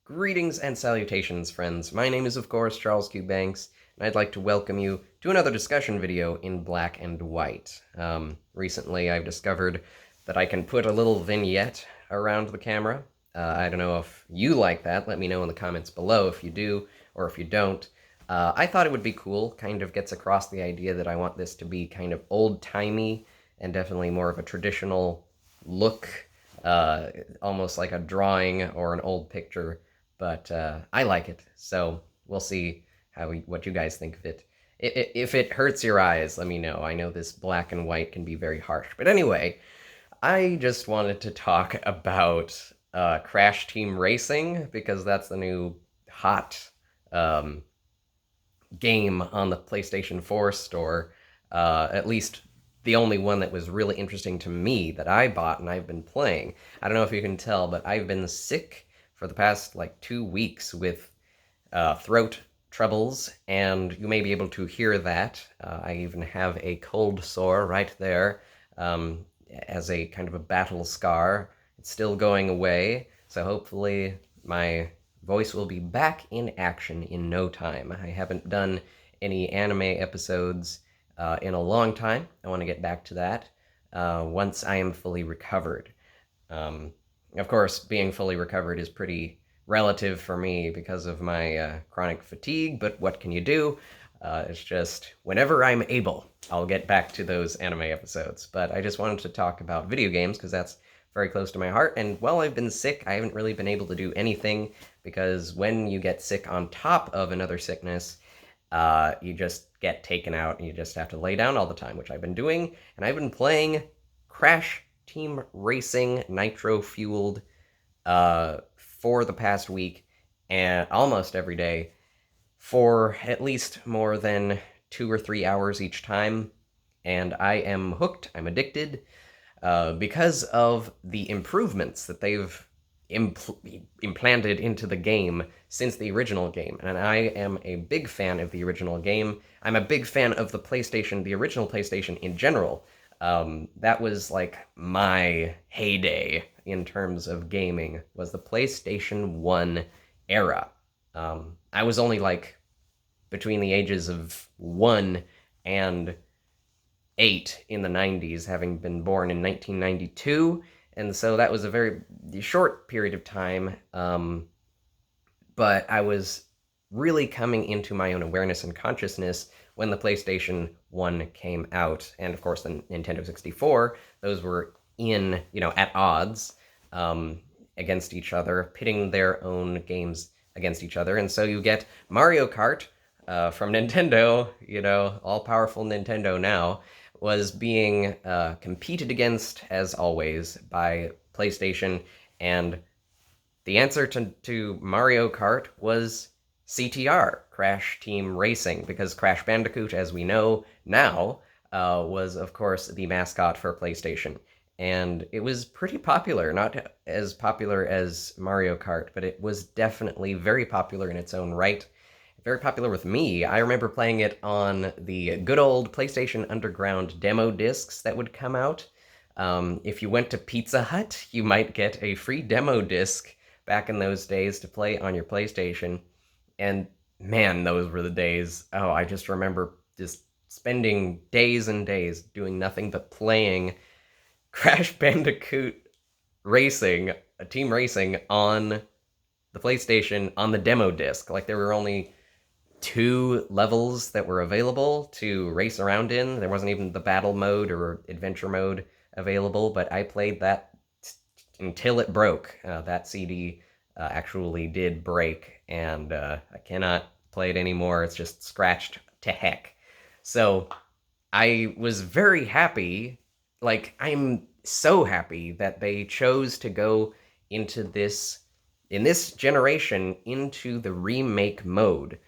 Greetings and salutations, friends. My name is, of course, Charles Q. Banks, and I'd like to welcome you to another discussion video in black and white. Recently, I've discovered that I can put a little vignette around the camera. I don't know if you like that. Let me know in the comments below if you do or if you don't. I thought it would be cool, kind of gets across the idea that I want this to be kind of old-timey and definitely more of a traditional look, almost like a drawing or an old picture. But I like it, so we'll see what you guys think of it. If it hurts your eyes, let me know. I know this black and white can be very harsh. But anyway, I just wanted to talk about Crash Team Racing, because that's the new hot game on the PlayStation 4 store. At least the only one that was really interesting to me that I bought and I've been playing. I don't know if you can tell, but I've been sick for the past 2 weeks with throat troubles, and you may be able to hear that. I even have a cold sore right there as a kind of a battle scar. It's still going away, so hopefully my voice will be back in action in no time. I haven't done any anime episodes in a long time. I want to get back to that once I am fully recovered. Of course, being fully recovered is pretty relative for me because of my chronic fatigue, but what can you do? It's just whenever I'm able, I'll get back to those anime episodes. But I just wanted to talk about video games because that's very close to my heart. And while I've been sick, I haven't really been able to do anything, because when you get sick on top of another sickness, you just get taken out and you just have to lay down all the time, which I've been doing. And I've been playing Crash Team Racing Nitro Fueled for the past week, and almost every day, for at least more than 2 or 3 hours each time. And I am hooked, I'm addicted, because of the improvements that they've implanted into the game since the original game. And I am a big fan of the original game. I'm a big fan of the PlayStation, the original PlayStation in general. That was like my heyday in terms of gaming, was the PlayStation 1 era. I was only between the ages of 1 and 8 in the 90s, having been born in 1992, and so that was a very short period of time, but I was really coming into my own awareness and consciousness when the PlayStation 1 came out, and of course the Nintendo 64. Those were at odds against each other, pitting their own games against each other, and so you get Mario Kart from Nintendo, all-powerful Nintendo now, was being competed against, as always, by PlayStation, and the answer to Mario Kart was CTR, Crash Team Racing, because Crash Bandicoot, as we know now, was, of course, the mascot for PlayStation. And it was pretty popular, not as popular as Mario Kart, but it was definitely very popular in its own right. Very popular with me. I remember playing it on the good old PlayStation Underground demo discs that would come out. If you went to Pizza Hut, you might get a free demo disc back in those days to play on your PlayStation. And man, those were the days. Oh, I just remember just spending days and days doing nothing but playing Crash Bandicoot Racing, Team Racing, on the PlayStation on the demo disc. There were only 2 levels that were available to race around in. There wasn't even the battle mode or adventure mode available, but I played that until it broke. That CD actually did break, and I cannot play it anymore. It's just scratched to heck. So I was very happy. I'm so happy that they chose to go into this, in this generation, into the remake mode.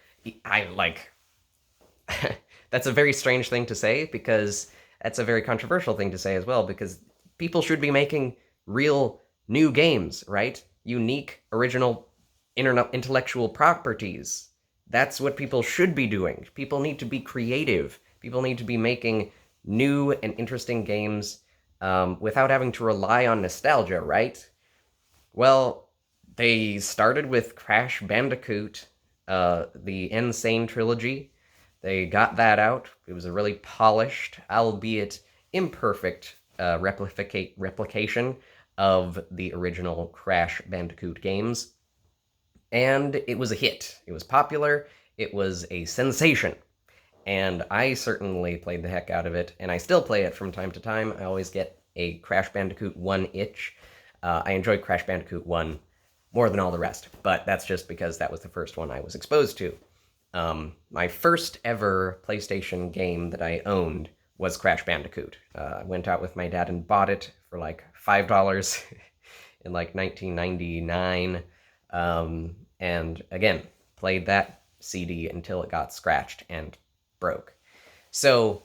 That's a very strange thing to say, because that's a very controversial thing to say as well, because people should be making real new games, right? Unique, original, intellectual properties. That's what people should be doing. People need to be creative. People need to be making new and interesting games without having to rely on nostalgia, right? Well, They started with Crash Bandicoot, the Insane trilogy. They got that out. It was a really polished, albeit imperfect, replication of the original Crash Bandicoot games. And it was a hit. It was popular. It was a sensation. And I certainly played the heck out of it, and I still play it from time to time. I always get a Crash Bandicoot 1 itch. I enjoyed Crash Bandicoot 1 more than all the rest, but that's just because that was the first one I was exposed to. My first ever PlayStation game that I owned was Crash Bandicoot. I went out with my dad and bought it for like $5 in like 1999. And again, played that CD until it got scratched and broke. So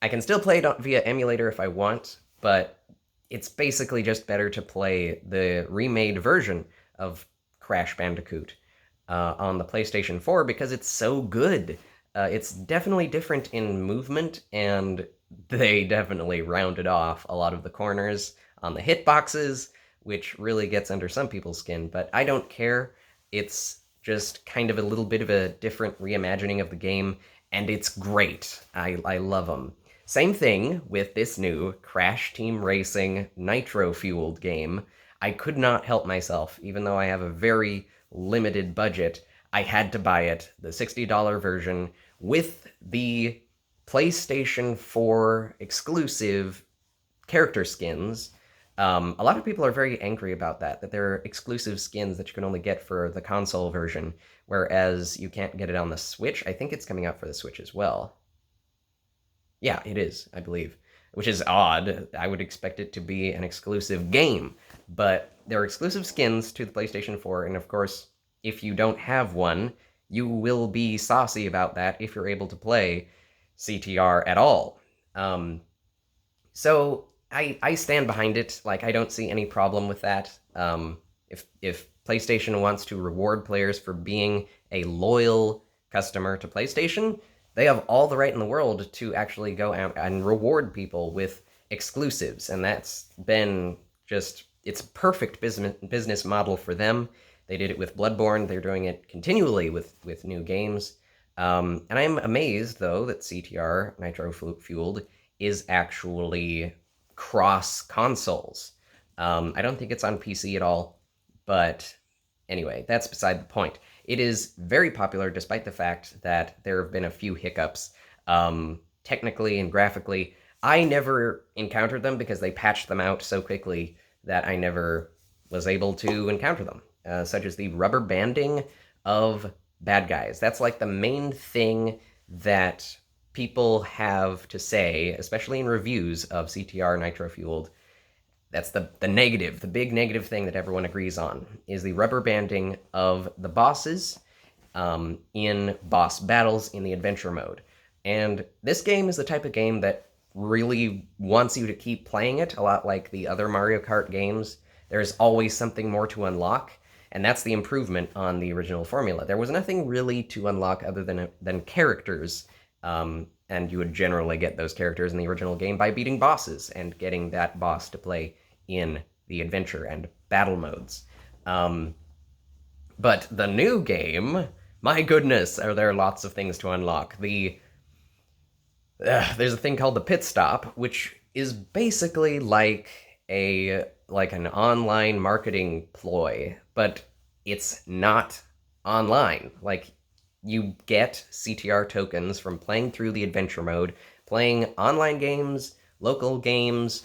I can still play it via emulator if I want, but it's basically just better to play the remade version of Crash Bandicoot on the PlayStation 4 because it's so good. It's definitely different in movement, and they definitely rounded off a lot of the corners on the hitboxes, which really gets under some people's skin, but I don't care. It's just kind of a little bit of a different reimagining of the game, and it's great. I love them. Same thing with this new Crash Team Racing Nitro Fueled game. I could not help myself, even though I have a very limited budget. I had to buy it, the $60 version, with the PlayStation 4 exclusive character skins. A lot of people are very angry about that there are exclusive skins that you can only get for the console version, whereas you can't get it on the Switch. I think it's coming out for the Switch as well. Yeah, it is, I believe, which is odd. I would expect it to be an exclusive game, but there are exclusive skins to the PlayStation 4, and of course, if you don't have one, you will be saucy about that if you're able to play CTR at all. So I stand behind it. Like, I don't see any problem with that. If PlayStation wants to reward players for being a loyal customer to PlayStation, they have all the right in the world to actually go out and reward people with exclusives, and that's been just, it's a perfect business model for them. They did it with Bloodborne. They're doing it continually with new games. And I'm amazed, though, that CTR, Nitro Fueled, is actually cross consoles. I don't think it's on PC at all, but anyway, that's beside the point. It is very popular despite the fact that there have been a few hiccups, technically and graphically. I never encountered them because they patched them out so quickly that I never was able to encounter them, such as the rubber banding of bad guys. That's like the main thing that people have to say, especially in reviews of CTR Nitro Fueled. That's the negative, the big negative thing that everyone agrees on, is the rubber banding of the bosses in boss battles in the adventure mode. And this game is the type of game that really wants you to keep playing it, a lot like the other Mario Kart games. There's always something more to unlock, and that's the improvement on the original formula. There was nothing really to unlock other than characters, and you would generally get those characters in the original game by beating bosses and getting that boss to play in the adventure and battle modes. But the new game, my goodness, are there lots of things to unlock. There's a thing called the pit stop, which is basically like an online marketing ploy, but it's not online. Like, you get CTR tokens from playing through the adventure mode, playing online games, local games.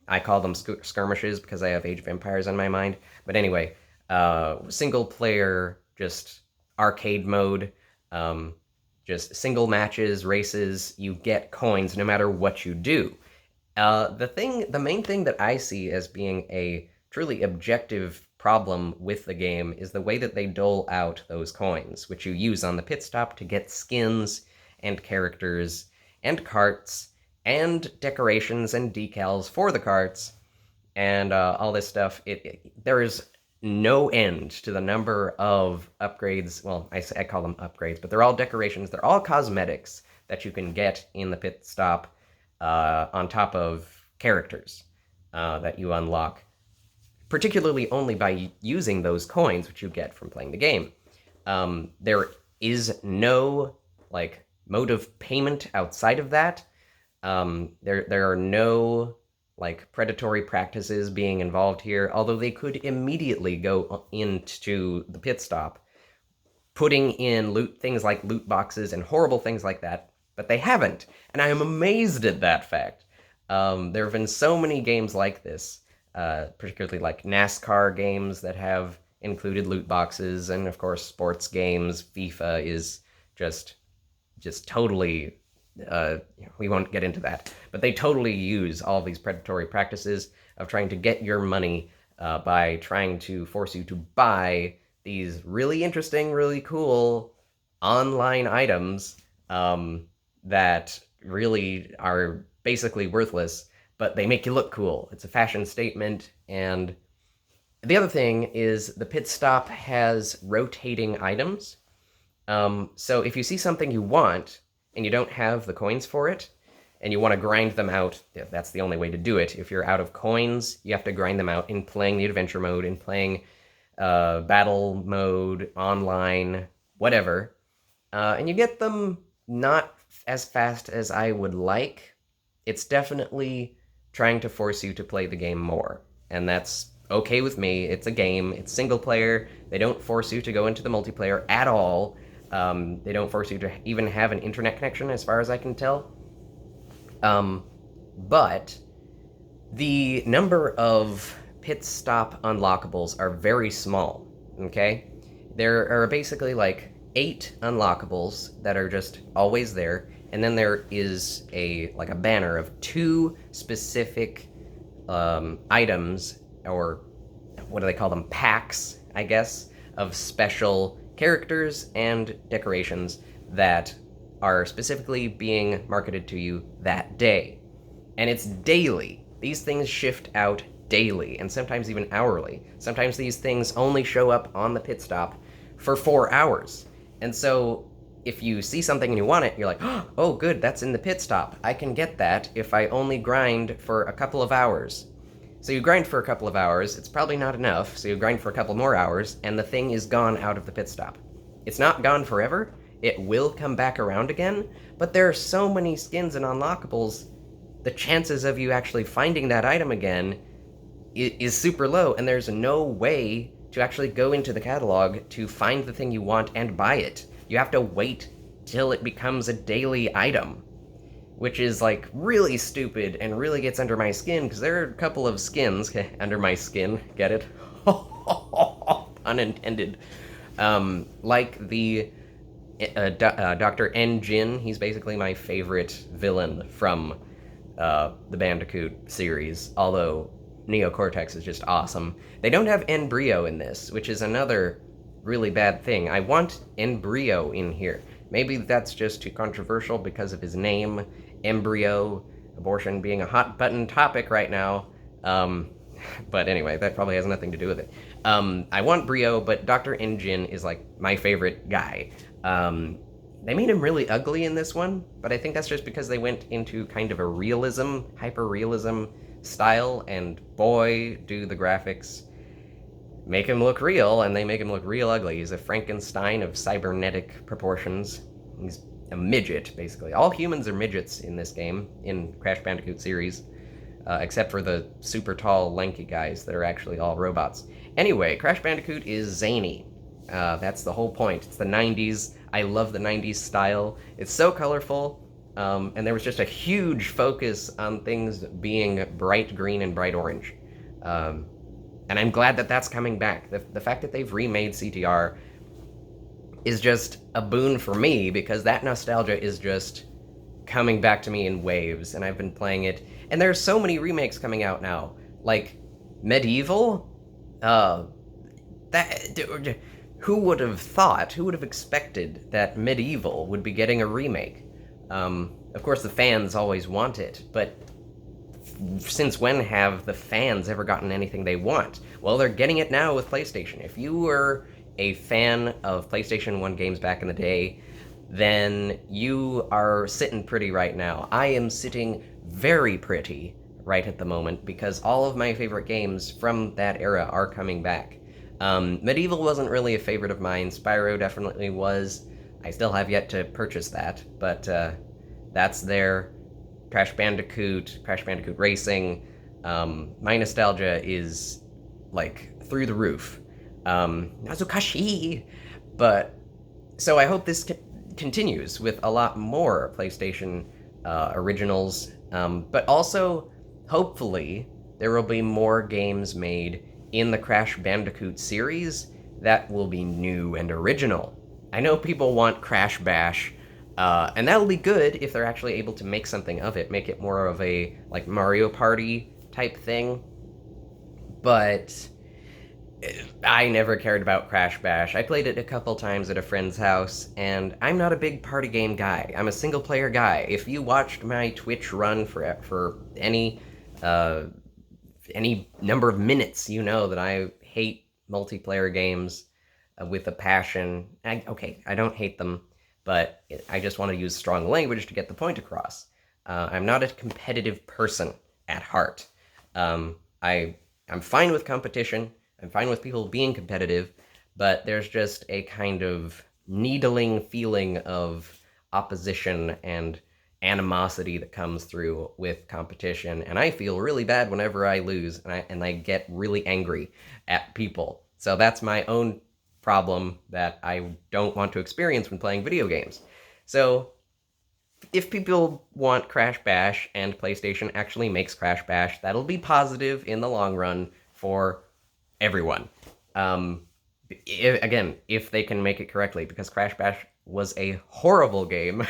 I call them skirmishes because I have Age of Empires on my mind. But anyway, single player, just arcade mode, just single matches, races. You get coins no matter what you do. The main thing that I see as being a truly objective problem with the game is the way that they dole out those coins, which you use on the pit stop to get skins and characters and carts and decorations and decals for the carts and all this stuff. There is no end to the number of upgrades. Well, I call them upgrades, but they're all decorations. They're all cosmetics that you can get in the pit stop on top of characters that you unlock particularly only by using those coins which you get from playing the game. There is no like mode of payment outside of that. There are no like predatory practices being involved here, although they could immediately go into the pit stop, putting in things like loot boxes and horrible things like that, but they haven't, and I am amazed at that fact. There have been so many games like this, particularly like NASCAR games that have included loot boxes, and of course sports games. FIFA is just totally, we won't get into that, but they totally use all these predatory practices of trying to get your money by trying to force you to buy these really interesting, really cool online items that really are basically worthless, but they make you look cool. It's a fashion statement. And the other thing is the pit stop has rotating items. So if you see something you want and you don't have the coins for it, and you want to grind them out, that's the only way to do it. If you're out of coins, you have to grind them out in playing the adventure mode, in playing battle mode, online, whatever. And you get them not as fast as I would like. It's definitely trying to force you to play the game more. And that's okay with me. It's a game. It's single player. They don't force you to go into the multiplayer at all. They don't force you to even have an internet connection, as far as I can tell. But the number of pit stop unlockables are very small, okay? There are basically like 8 unlockables that are just always there, and then there is a banner of 2 specific items, or what do they call them? Packs, I guess, of special characters and decorations that are specifically being marketed to you that day. And it's daily. These things shift out daily, and sometimes even hourly. Sometimes these things only show up on the pit stop for 4 hours. And so if you see something and you want it, you're like, oh good, that's in the pit stop. I can get that if I only grind for a couple of hours. So you grind for a couple of hours, it's probably not enough, so you grind for a couple more hours, and the thing is gone out of the pit stop. It's not gone forever. It will come back around again, but there are so many skins and unlockables, the chances of you actually finding that item again is super low, and there's no way to actually go into the catalog to find the thing you want and buy it. You have to wait till it becomes a daily item, which is like really stupid and really gets under my skin, because there are a couple of skins under my skin, get it? Pun intended. Like the Dr. N. Jin. He's basically my favorite villain from the Bandicoot series, although Neocortex is just awesome. They don't have Embryo in this, which is another really bad thing. I want Embryo in here. Maybe that's just too controversial because of his name, Embryo, abortion being a hot button topic right now. But anyway, that probably has nothing to do with it. I want Brio, but Dr. N-Jin is like my favorite guy. They made him really ugly in this one, but I think that's just because they went into kind of a realism, hyper-realism style, and boy, do the graphics make him look real, and they make him look real ugly. He's a Frankenstein of cybernetic proportions. He's a midget, basically. All humans are midgets in this game, in Crash Bandicoot series, except for the super tall, lanky guys that are actually all robots. Anyway, Crash Bandicoot is zany. That's the whole point. It's the 90s. I love the 90s style. It's so colorful, and there was just a huge focus on things being bright green and bright orange. And I'm glad that that's coming back. The fact that they've remade CTR is just a boon for me, because that nostalgia is just coming back to me in waves, and I've been playing it. And there's so many remakes coming out now. Like, Medieval? Who would have thought, who would have expected that Medieval would be getting a remake? Of course, the fans always want it, but since when have the fans ever gotten anything they want? Well, they're getting it now with PlayStation. If you were a fan of PlayStation 1 games back in the day, then you are sitting pretty right now. I am sitting very pretty right at the moment because all of my favorite games from that era are coming back. Medieval wasn't really a favorite of mine. Spyro definitely was. I still have yet to purchase that, but that's there. Crash Bandicoot Racing. My nostalgia is like through the roof. Nazukashi! But so I hope this continues with a lot more PlayStation originals, but also hopefully there will be more games made in the Crash Bandicoot series that will be new and original. I know people want Crash Bash, and that'll be good if they're actually able to make something of it, make it more of a like Mario Party type thing. But I never cared about Crash Bash. I played it a couple times at a friend's house, and I'm not a big party game guy. I'm a single player guy. If you watched my Twitch run for uh, any number of minutes, you know that I hate multiplayer games with a passion. I don't hate them, but I just want to use strong language to get the point across. I'm not a competitive person at heart. I'm fine with competition. I'm fine with people being competitive, but there's just a kind of needling feeling of opposition and animosity that comes through with competition, and I feel really bad whenever I lose, and I get really angry at people. So that's my own problem that I don't want to experience when playing video games. So if people want Crash Bash and PlayStation actually makes Crash Bash, that'll be positive in the long run for everyone. If they can make it correctly, because Crash Bash was a horrible game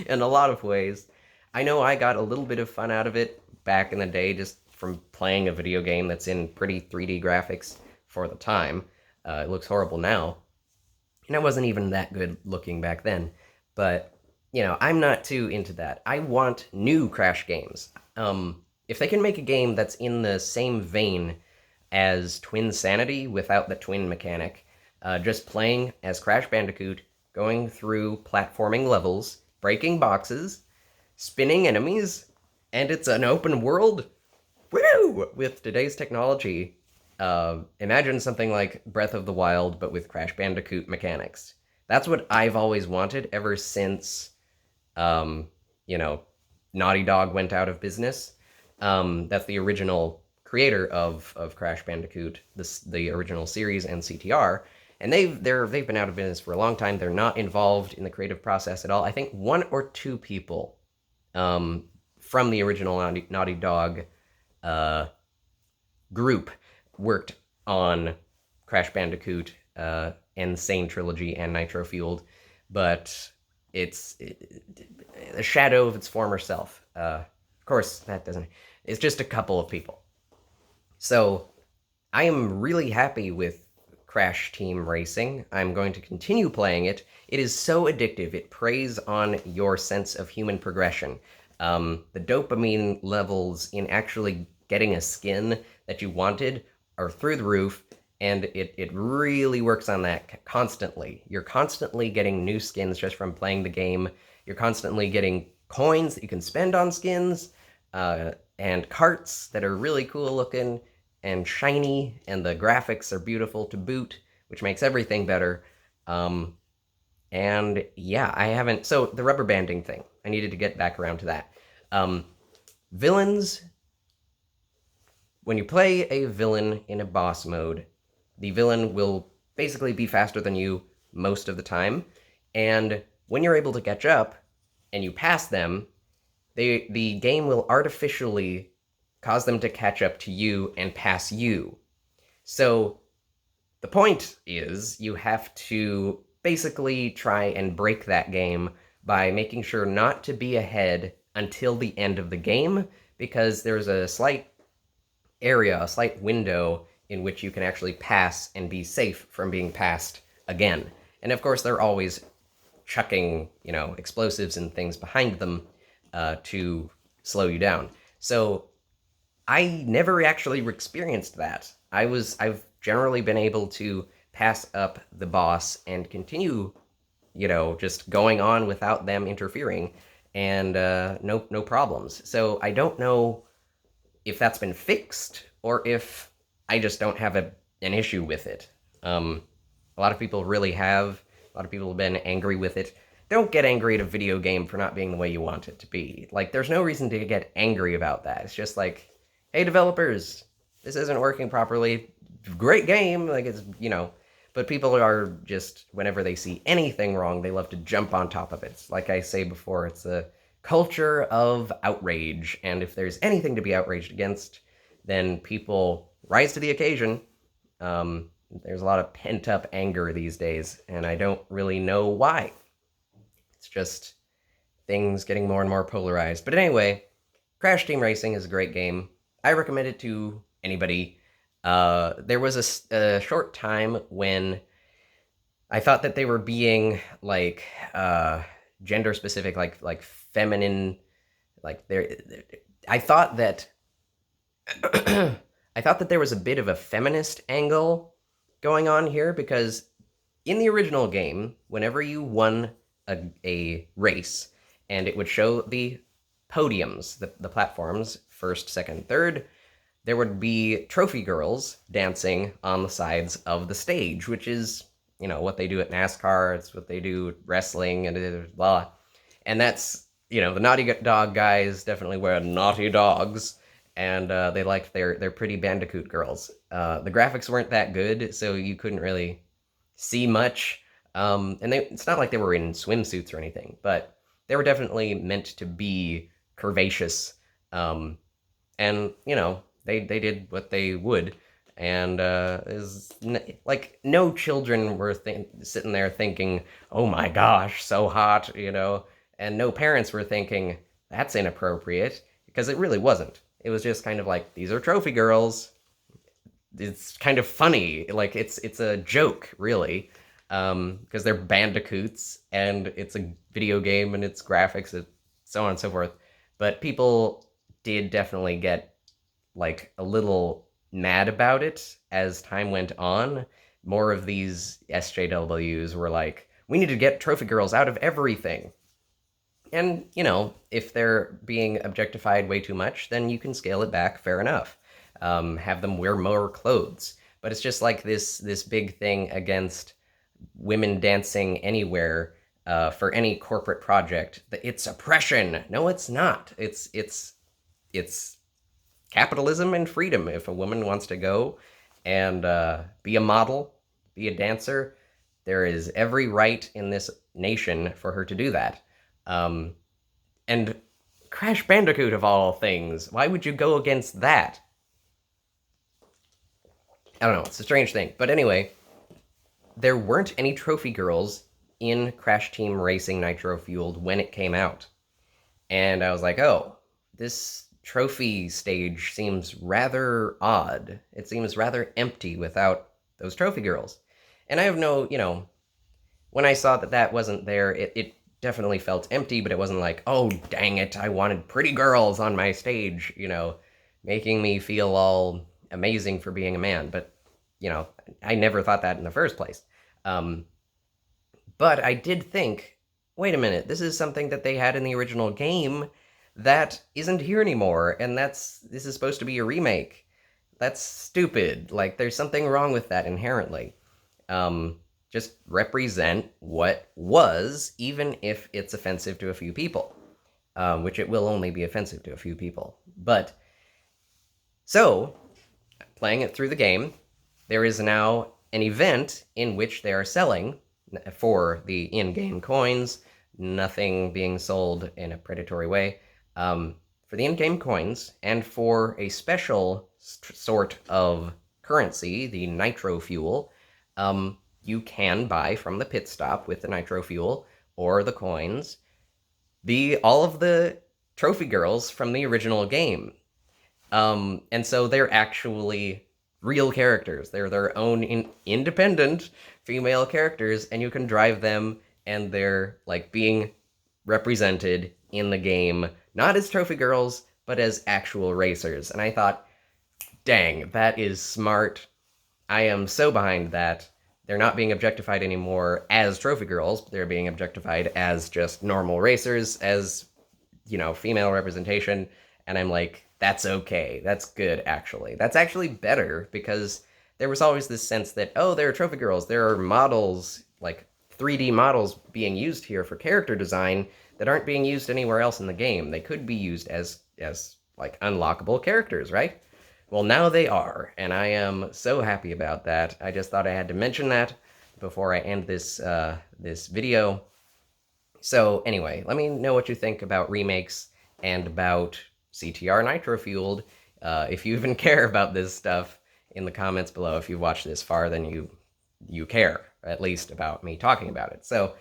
in a lot of ways. I know I got a little bit of fun out of it back in the day just from playing a video game that's in pretty 3D graphics for the time. It looks horrible now. And it wasn't even that good looking back then. But, I'm not too into that. I want new Crash games. If they can make a game that's in the same vein as Twin Sanity without the twin mechanic, just playing as Crash Bandicoot, going through platforming levels, breaking boxes, spinning enemies, and it's an open world. Woo! With today's technology, imagine something like Breath of the Wild, but with Crash Bandicoot mechanics. That's what I've always wanted ever since, you know, Naughty Dog went out of business. That's the original creator of Crash Bandicoot, the original series, and CTR. And they've been out of business for a long time. They're not involved in the creative process at all. I think one or two people from the original Naughty Dog group worked on Crash Bandicoot, Insane Trilogy, and Nitro Fueled, but it's a shadow of its former self. Of course, that doesn't... It's just a couple of people. So, I am really happy with Crash Team Racing. I'm going to continue playing it. It is so addictive. It preys on your sense of human progression. The dopamine levels in actually getting a skin that you wanted are through the roof, and it really works on that constantly. You're constantly getting new skins just from playing the game. You're constantly getting coins that you can spend on skins, and carts that are really cool looking and shiny, and the graphics are beautiful to boot, which makes everything better. And yeah, I haven't... So, the rubber banding thing. I needed to get back around to that. Villains... When you play a villain in a boss mode, the villain will basically be faster than you most of the time, and when you're able to catch up, and you pass them, the game will artificially cause them to catch up to you and pass you. So, the point is, you have to basically try and break that game by making sure not to be ahead until the end of the game, because there's a slight area, a slight window in which you can actually pass and be safe from being passed again. And of course, they're always chucking, explosives and things behind them to slow you down. So I never actually experienced that. I've generally been able to pass up the boss and continue, just going on without them interfering, and no problems. So I don't know if that's been fixed or if I just don't have an issue with it. A lot of people really have. A lot of people have been angry with it. Don't get angry at a video game for not being the way you want it to be. Like, there's no reason to get angry about that. It's just like, hey, developers, this isn't working properly. Great game, like, it's, but people are just, whenever they see anything wrong, they love to jump on top of it. Like I say before, it's a culture of outrage, and if there's anything to be outraged against, then people rise to the occasion. There's a lot of pent-up anger these days, and I don't really know why. It's just things getting more and more polarized. But anyway, Crash Team Racing is a great game. I recommend it to anybody. There was a short time when I thought that they were being like gender specific, like feminine, like I thought that I thought that there was a bit of a feminist angle going on here, because in the original game, whenever you won a race, and it would show the podiums, the platforms, first, second, third, there would be trophy girls dancing on the sides of the stage, which is, what they do at NASCAR. It's what they do at wrestling, and blah. And that's, the Naughty Dog guys definitely wear naughty dogs, and they liked their pretty Bandicoot girls. The graphics weren't that good, so you couldn't really see much. And it's not like they were in swimsuits or anything, but they were definitely meant to be curvaceous. And, they did what they would. And like, no children were sitting there thinking, oh my gosh, so hot, and no parents were thinking, that's inappropriate, because it really wasn't. It was just kind of like, these are trophy girls. It's kind of funny. Like, it's a joke, really, because they're bandicoots, and it's a video game, and it's graphics, and so on and so forth. But people did definitely get, like, a little mad about it as time went on. More of these SJWs were like, we need to get trophy girls out of everything. And, if they're being objectified way too much, then you can scale it back, fair enough. Have them wear more clothes. But it's just like this big thing against women dancing anywhere for any corporate project. It's oppression. No, it's not. It's capitalism and freedom. If a woman wants to go and be a model, be a dancer, there is every right in this nation for her to do that. And Crash Bandicoot, of all things, why would you go against that? I don't know, it's a strange thing. But anyway, there weren't any trophy girls in Crash Team Racing Nitro Fueled when it came out. And I was like, oh, this trophy stage seems rather odd. It seems rather empty without those trophy girls. And I have no, when I saw that wasn't there, it definitely felt empty, but it wasn't like, oh, dang it, I wanted pretty girls on my stage, making me feel all amazing for being a man. But, I never thought that in the first place. But I did think, wait a minute, this is something that they had in the original game that isn't here anymore, and this is supposed to be a remake. That's stupid. Like, there's something wrong with that inherently. Just represent what was, even if it's offensive to a few people, which it will only be offensive to a few people. But, so, playing it through the game, there is now an event in which they are selling, for the in-game coins, nothing being sold in a predatory way, for the in-game coins, and for a special sort of currency, the Nitro Fuel, you can buy from the pit stop with the Nitro Fuel, or the coins, all of the trophy girls from the original game. And so they're actually real characters. They're their own independent female characters, and you can drive them, and they're, like, being represented in the game, not as trophy girls, but as actual racers. And I thought, dang, that is smart. I am so behind that. They're not being objectified anymore as trophy girls. They're being objectified as just normal racers, as, female representation. And I'm like, That's okay. That's good, actually. That's actually better because there was always this sense that, oh, there are trophy girls, there are models, like 3D models being used here for character design that aren't being used anywhere else in the game. They could be used as like unlockable characters, right? Well, now they are, and I am so happy about that. I just thought I had to mention that before I end this video. So anyway, let me know what you think about remakes and about CTR Nitro Fueled. If you even care about this stuff, in the comments below. If you've watched this far, then you care at least about me talking about it. So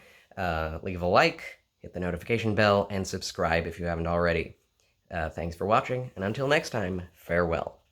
leave a like, hit the notification bell, and subscribe if you haven't already. Thanks for watching, and until next time, farewell.